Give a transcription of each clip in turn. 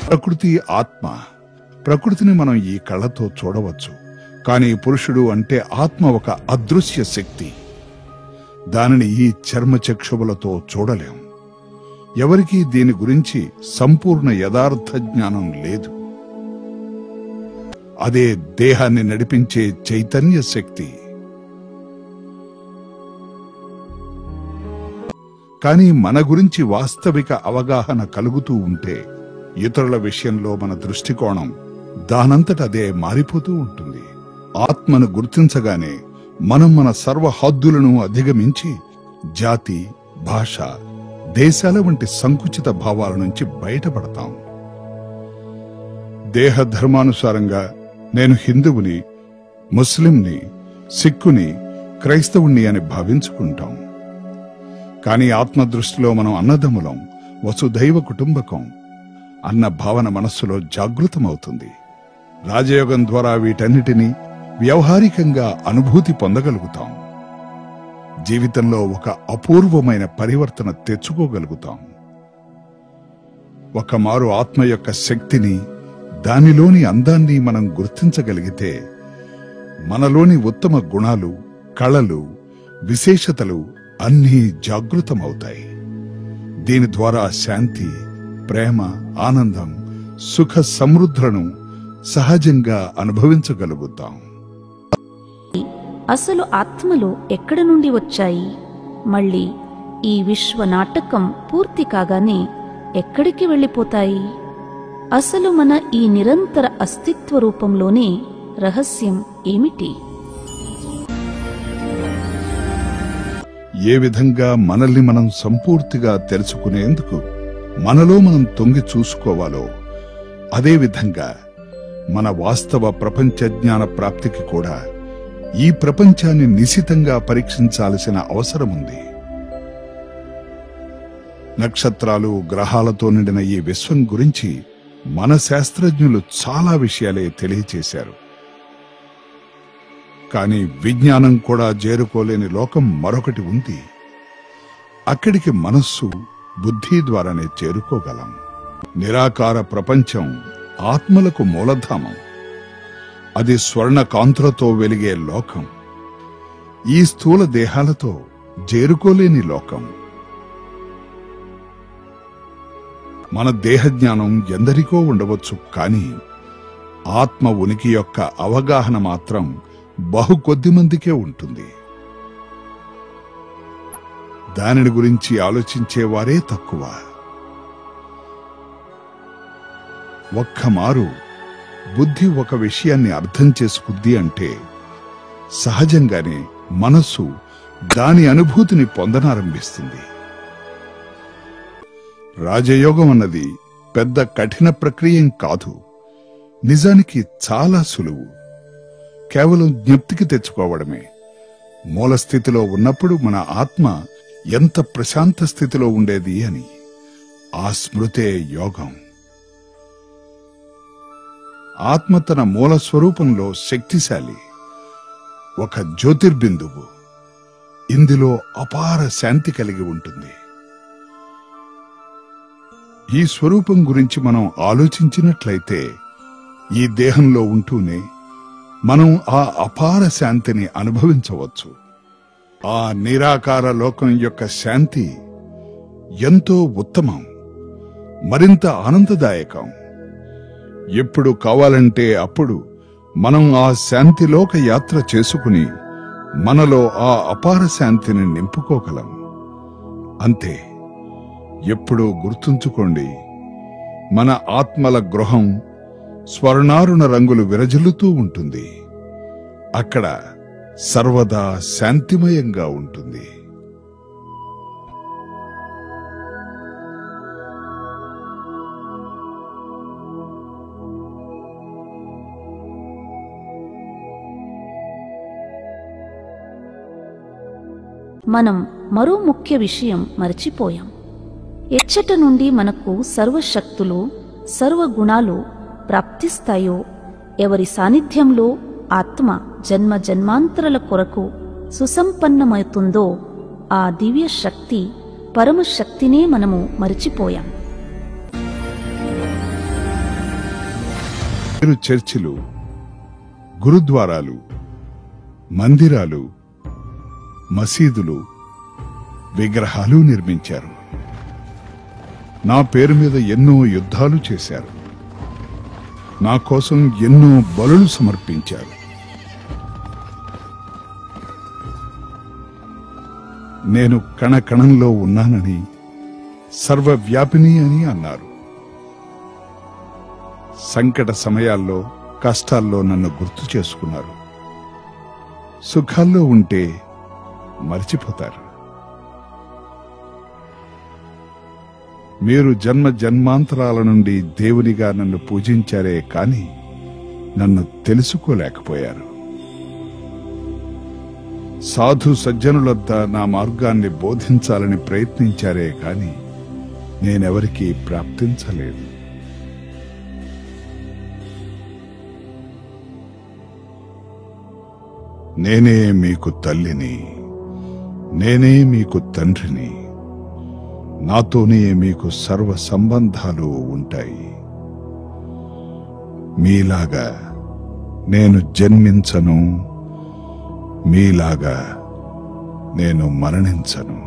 ప్రకృతి ఆత్మ. ప్రకృతిని మనం ఈ కళ్ళతో చూడవచ్చు, కానీ పురుషుడు అంటే ఆత్మ ఒక అదృశ్య శక్తి. దానిని ఈ చర్మచక్షువులతో చూడలేం. ఎవరికీ దీని గురించి సంపూర్ణ యథార్థ జ్ఞానం లేదు. అదే దేహాన్ని నడిపించే చైతన్య శక్తి. కానీ మన గురించి వాస్తవిక అవగాహన కలుగుతూ ఉంటే ఇతరుల విషయంలో మన దృష్టికోణం దానంతట అదే మారిపోతూ ఉంటుంది. ఆత్మను గుర్తించగానే మనం మన సర్వ హద్దులను అధిగమించి జాతి, భాష, దేశాల వంటి సంకుచిత భావాల నుంచి బయటపడతాం. దేహ ధర్మానుసారంగా నేను హిందువుని, ముస్లింని, సిక్కుని, క్రైస్తవుణ్ణి అని భావించుకుంటాం. కానీ ఆత్మ దృష్టిలో మనం అన్నదమ్ములం, వసుదైవ కుటుంబకం అన్న భావన మనస్సులో జాగృతమవుతుంది. రాజయోగం ద్వారా వీటన్నిటినీ వ్యవహారికంగా అనుభూతి పొందగలుగుతాం. జీవితంలో ఒక అపూర్వమైన పరివర్తన తెచ్చుకోగలుగుతాం. ఒకమారు ఆత్మ యొక్క శక్తిని, దానిలోని అందాన్ని మనం గుర్తించగలిగితే మనలోని ఉత్తమ గుణాలు, కళలు, విశేషతలు అన్నీ జాగృతమవుతాయి. దీని ద్వారా శాంతి, ప్రేమ, ఆనందం, సుఖ సమృద్ధులను సహజంగా అనుభవించగలుగుతాం. అసలు ఆత్మలు ఎక్కడి నుండి వచ్చాయి? మళ్ళీ ఈ విశ్వ నాటకం పూర్తి కాగానే ఎక్కడికి వెళ్ళిపోతాయి? అసలు మన ఈ నిరంతర అస్తిత్వ రూపంలోనే రహస్యం ఏమిటి? ఏ విధంగా మనల్ని మనం సంపూర్తిగా తెలుసుకునేందుకు మనలో మనం తొంగి చూసుకోవాలో అదే విధంగా మన వాస్తవ ప్రపంచ జ్ఞాన ప్రాప్తికి కూడా ఈ ప్రపంచాన్ని నిశితంగా పరీక్షించాల్సిన అవసరముంది. నక్షత్రాలు, గ్రహాలతో నిండిన ఈ విశ్వం గురించి మన శాస్త్రజ్ఞులు చాలా విషయాలే తెలియచేశారు. కానీ విజ్ఞానం కూడా చేరుకోలేని లోకం మరొకటి ఉంది. అక్కడికి మనస్సు, బుద్ధి ద్వారానే చేరుకోగలం. నిరాకార ప్రపంచం ఆత్మలకు మూలధామం. అది స్వర్ణ కాంతులతో వెలిగే లోకం. ఈ స్థూల దేహాలతో చేరుకోలేని లోకం. మన దేహజ్ఞానం ఎందరికో ఉండవచ్చు, కానీ ఆత్మ ఉనికి యొక్క అవగాహన మాత్రం బహు కొద్ది మందికే ఉంటుంది. దానిని గురించి ఆలోచించేవారే తక్కువ. ఒక్కమారు బుద్ధి ఒక విషయాన్ని అర్థం చేసుకుంది అంటే సహజంగానే మనస్సు దాని అనుభూతిని పొందనారంభిస్తుంది. రాజయోగం అన్నది పెద్ద కఠిన ప్రక్రియేం కాదు. నిజానికి చాలా సులువు. కేవలం జ్ఞప్తికి తెచ్చుకోవడమే. మూలస్థితిలో ఉన్నప్పుడు మన ఆత్మ ఎంత ప్రశాంత స్థితిలో ఉండేది అని. ఆ స్మృతే యోగం. ఆత్మ తన మూల స్వరూపంలో శక్తిశాలి, ఒక జ్యోతిర్బిందువు. ఇందులో అపార శాంతి కలిగి ఉంటుంది. ఈ స్వరూపం గురించి మనం ఆలోచించినట్లయితే ఈ దేహంలో ఉంటూనే మనం ఆ అపార శాంతిని అనుభవించవచ్చు. ఆ నిరాకార లోకం యొక్క శాంతి ఎంతో ఉత్తమం, మరింత ఆనందదాయకం. ఎప్పుడు కావాలంటే అప్పుడు మనం ఆ శాంతిలోక యాత్ర చేసుకుని మనలో ఆ అపార శాంతిని నింపుకోగలం. అంతే. ఎప్పుడూ గుర్తుంచుకోండి, మన ఆత్మల గృహం స్వర్ణారుణ రంగులు విరజిల్లుతూ ఉంటుంది. అక్కడ సర్వదా శాంతిమయంగా ఉంటుంది. మనం మరో ముఖ్య విషయం మరచిపోయాం. ఎచ్చట నుండి మనకు సర్వశక్తులు, సర్వగుణాలు ప్రాప్తిస్తాయో, ఎవరి సాన్నిధ్యంలో ఆత్మ జన్మ జన్మాంతరాల కొరకు సుసంపన్నమవుతుందో ఆ దివ్య శక్తి, పరమశక్తినే మనము మరిచిపోయాం. మీరు చర్చిలు, గురుద్వారాలు, మందిరాలు, మసీదులు, విగ్రహాలు నిర్మించారు. నా పేరు మీద ఎన్నో యుద్ధాలు చేశారు. నా కోసం ఎన్నో బలులు సమర్పించారు. నేను కణకణంలో ఉన్నానని, సర్వవ్యాపిని అని అన్నారు. సంకట సమయాల్లో, కష్టాల్లో నన్ను గుర్తు చేసుకున్నారు. సుఖాల్లో ఉంటే మర్చిపోతారు. మీరు జన్మ జన్మాంతరాల నుండి దేవునిగా నన్ను పూజించారే కాని నన్ను తెలుసుకోలేకపోయారు. సాధు సజ్జనులొద్ద నా మార్గాన్ని బోధించాలని ప్రయత్నించారే కాని నేనెవరికీ ప్రాప్తించలేదు. నేనే మీకు తల్లిని, నేనే మీకు తండ్రిని. నాతోనే మీకు సర్వ సంబంధాలు ఉంటాయి. మీలాగా నేను జన్మించను, మీలాగా నేను మరణించను.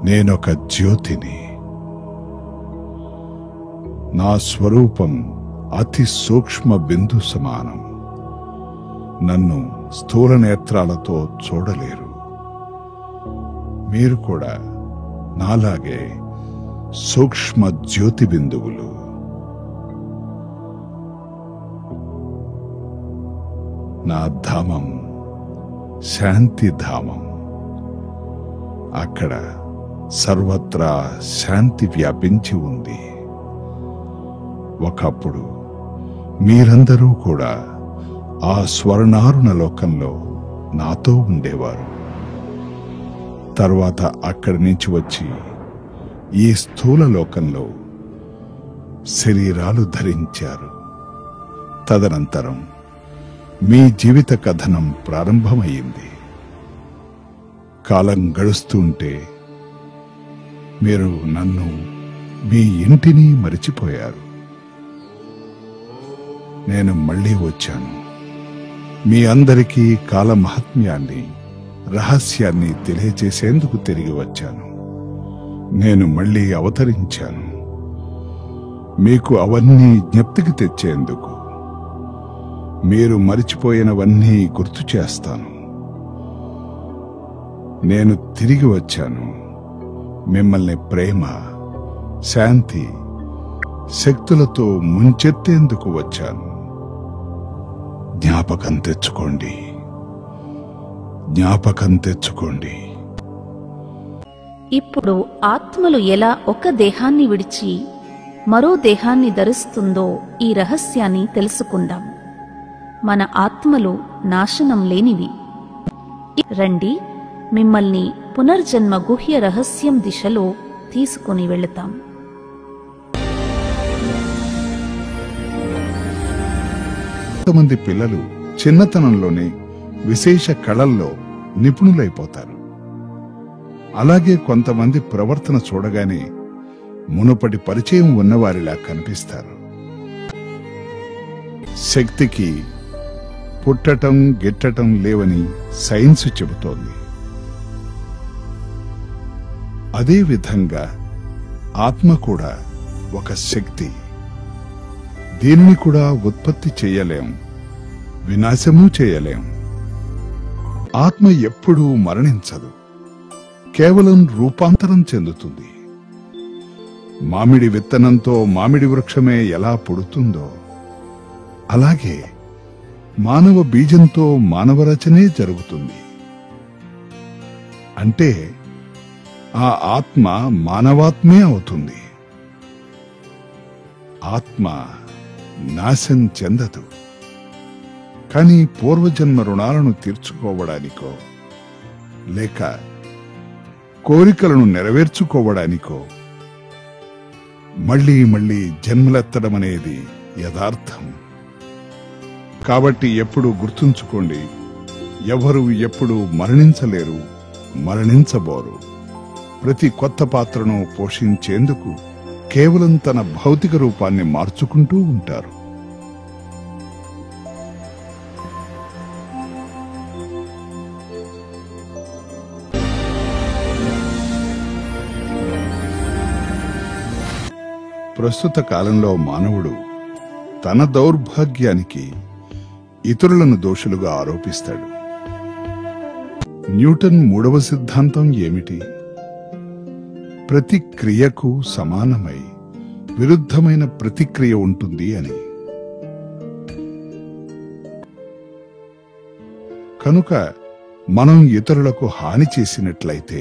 నేనొక జ్యోతిని. నా స్వరూపం అతి సూక్ష్మ బిందు సమానం. నన్ను స్థూల నేత్రాలతో చూడలేరు. మీరు కూడా నాలాగే సూక్ష్మ జ్యోతి బిందువులు. నా ధామం శాంతి ధామం. అక్కడ సర్వత్రా శాంతి వ్యాపించి ఉంది. ఒకప్పుడు మీరందరూ కూడా ఆ స్వర్ణారుణ లోకంలో నాతో ఉండేవారు. తర్వాత అక్కడి నుంచి వచ్చి ఈ స్థూల లోకంలో శరీరాలు ధరించారు. తదనంతరం మీ జీవిత కథనం ప్రారంభమయ్యింది. కాలం గడుస్తుంటే మీరు నన్ను, మీ ఇంటిని మరిచిపోయారు. నేను మళ్ళీ వచ్చాను. మీ అందరికీ కాల మహాత్మ్యాన్ని, రహస్యాన్ని తెలియచేసేందుకు తిరిగి వచ్చాను. నేను మళ్ళీ అవతరించాను. మీకు అవన్నీ జ్ఞప్తికి తెచ్చేందుకు. మీరు మరిచిపోయినవన్నీ గుర్తు చేస్తాను. నేను తిరిగి వచ్చాను. మిమ్మల్ని ప్రేమ, శాంతి, శక్తులతో ముంచెత్తేందుకు వచ్చాను. జ్ఞాపకం తెచ్చుకోండి, జ్ఞాపకం తెచ్చుకోండి. ఇప్పుడు ఆత్మలు ఎలా ఒక దేహాన్ని విడిచి మరో దేహాన్ని ధరిస్తుందో ఈ రహస్యాన్ని తెలుసుకుందాం. మన ఆత్మలు నాశనం లేనివి. రండి, మిమ్మల్ని పునర్జన్మ గుహ్య రహస్యం దిశలో తీసుకుని వెళతాం. కొంతమంది పిల్లలు చిన్నతనంలోనే విశేష కళల్లో నిపుణులైపోతారు. అలాగే కొంతమంది ప్రవర్తన చూడగానే మునుపటి పరిచయం ఉన్నవారిలా కనిపిస్తారు. శక్తికి పుట్టటం గిట్టటం లేవని సైన్స్ చెబుతోంది. అదే విధంగా ఆత్మ కూడా ఒక శక్తి. దీనిని కూడా ఉత్పత్తి చేయలేం, వినాశము చేయలేం. ఆత్మ ఎప్పుడూ మరణించదు, కేవలం రూపాంతరం చెందుతుంది. మామిడి విత్తనంతో మామిడి వృక్షమే ఎలా పుడుతుందో అలాగే మానవ బీజంతో మానవ రచనే జరుగుతుంది. అంటే ఆ ఆత్మ మానవాత్మే అవుతుంది. ఆత్మ నాశం చెందదు. కానీ పూర్వజన్మ రుణాలను తీర్చుకోవడానికో లేక కోరికలను నెరవేర్చుకోవడానికో మళ్లీ మళ్లీ జన్మలెత్తడమనేది యథార్థం. కాబట్టి ఎప్పుడూ గుర్తుంచుకోండి, ఎవరు ఎప్పుడూ మరణించలేరు, మరణించబోరు. ప్రతి కొత్త పాత్రను పోషించేందుకు కేవలం తన భౌతిక రూపాన్ని మార్చుకుంటూ ఉంటారు. ప్రస్తుత కాలంలో మానవుడు తన దౌర్భాగ్యానికి ఇతరులను దోషులుగా ఆరోపిస్తాడు. న్యూటన్ మూడవ సిద్ధాంతం ఏమిటి? ప్రతి క్రియకు సమానమై విరుద్ధమైన ప్రతిక్రియ ఉంటుంది అని. కనుక మనం ఇతరులకు హాని చేసినట్లయితే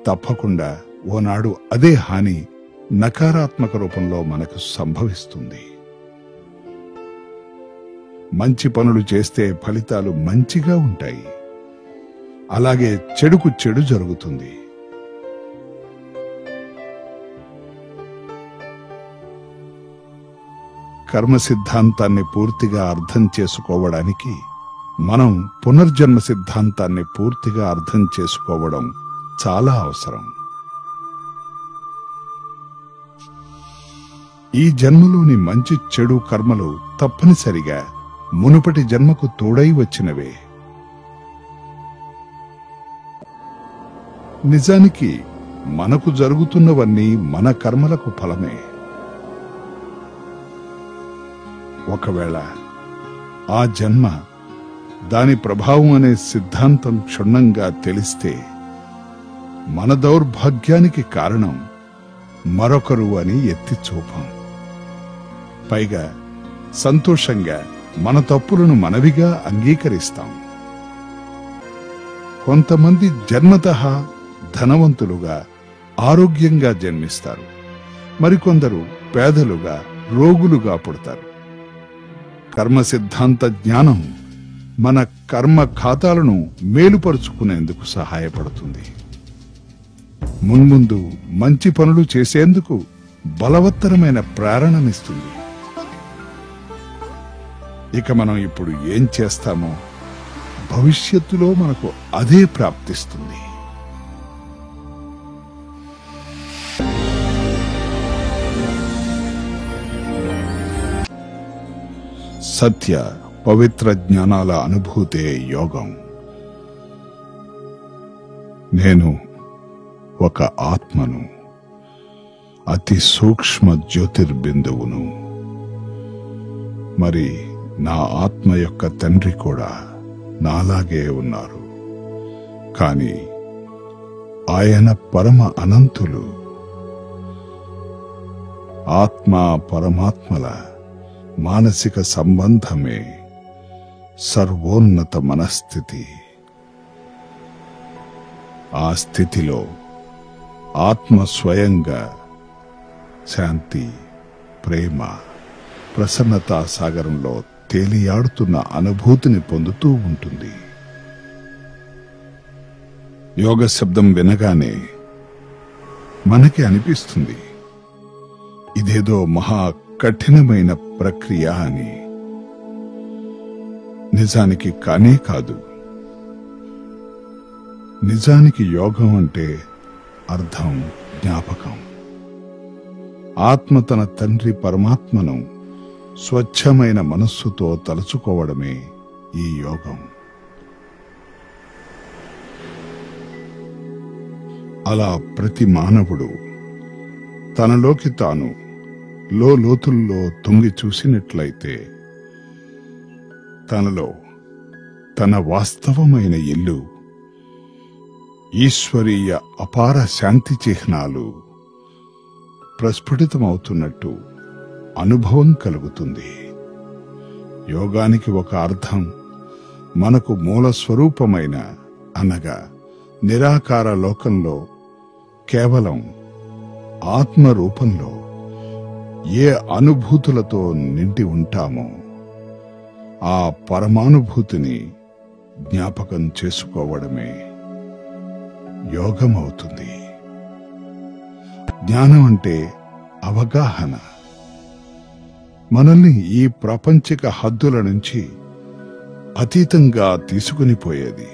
తప్పకుండా ఓనాడు అదే హాని నకారాత్మక రూపంలో మనకు సంభవిస్తుంది. మంచి పనులు చేస్తే ఫలితాలు మంచిగా ఉంటాయి. అలాగే చెడుకు చెడు జరుగుతుంది. కర్మ సిద్ధాంతాన్ని పూర్తిగా అర్థం చేసుకోవడానికి మనం పునర్జన్మ సిద్ధాంతాన్ని పూర్తిగా అర్థం చేసుకోవడం చాలా అవసరం. ఈ జన్మలోని మంచి చెడు కర్మలు తప్పనిసరిగా మునుపటి జన్మకు తోడై వచ్చినవే. నిజానికి మనకు జరుగుతున్నవన్నీ మన కర్మలకు ఫలమే. ఒకవేళ ఆ జన్మ దాని ప్రభావం అనే సిద్ధాంతం క్షుణ్ణంగా తెలిస్తే మన దౌర్భాగ్యానికి కారణం మరొకరు అని ఎత్తి చూపం. పైగా సంతోషంగా మన తప్పులను మనవిగా అంగీకరిస్తాం. కొంతమంది జన్మతః ధనవంతులుగా ఆరోగ్యంగా జన్మిస్తారు. మరికొందరు పేదలుగా రోగులుగా పుడతారు. కర్మ సిద్ధాంత జ్ఞానం మన కర్మ ఖాతాలను మేలుపరుచుకునేందుకు సహాయపడుతుంది. మున్ముందు మంచి పనులు చేసేందుకు బలవత్తరమైన ప్రేరణనిస్తుంది. ఇక మనం ఇప్పుడు ఏం చేస్తామో భవిష్యత్తులో మనకు అదే ప్రాప్తిస్తుంది. సత్య పవిత్ర జ్ఞానాల అనుభూతే యోగం. నేను ఒక ఆత్మను, అతి సూక్ష్మ జ్యోతిర్బిందువును. మరి నా ఆత్మ యొక్క తండ్రి కూడా నాలాగే ఉన్నారు. కాని ఆయన పరమ అనంతులు. ఆత్మ పరమాత్మల మానసిక సంబంధమే సర్వోన్నత మనస్థితి. ఆ స్థితిలో ఆత్మ స్వయంగా శాంతి, ప్రేమ, ప్రసన్నతా సాగరంలో తేలియాడుతున్న అనుభూతిని పొందుతూ ఉంటుంది. యోగ శబ్దం వినగానే మనకి అనిపిస్తుంది ఇదేదో మహా కఠినమైన ప్రక్రియ అని. నిజానికి కానే కాదు. నిజానికి యోగం అంటే అర్థం జ్ఞాపకం. ఆత్మ తన తండ్రి పరమాత్మను స్వచ్ఛమైన మనస్సుతో తలుచుకోవడమే ఈ యోగం. అలా ప్రతి మానవుడు తనలోకి తాను లోతుల్లో తొంగి చూసినట్లయితే తనలో తన వాస్తవమైన ఇల్లు, ఈశ్వరీయ అపార శాంతి చిహ్నాలు ప్రస్ఫుటితమవుతున్నట్టు అనుభవం కలుగుతుంది. యోగానికి ఒక అర్థం మనకు మూల స్వరూపమైన అనగా నిరాకార లోకంలో కేవలం ఆత్మ రూపంలో ఏ అనుభూతులతో నిండి ఉంటామో ఆ పరమానుభూతిని జ్ఞాపకం చేసుకోవడమే యోగమవుతుంది. జ్ఞానం అంటే అవగాహన. మనల్ని ఈ ప్రాపంచిక హద్దుల నుంచి అతీతంగా తీసుకునిపోయేది.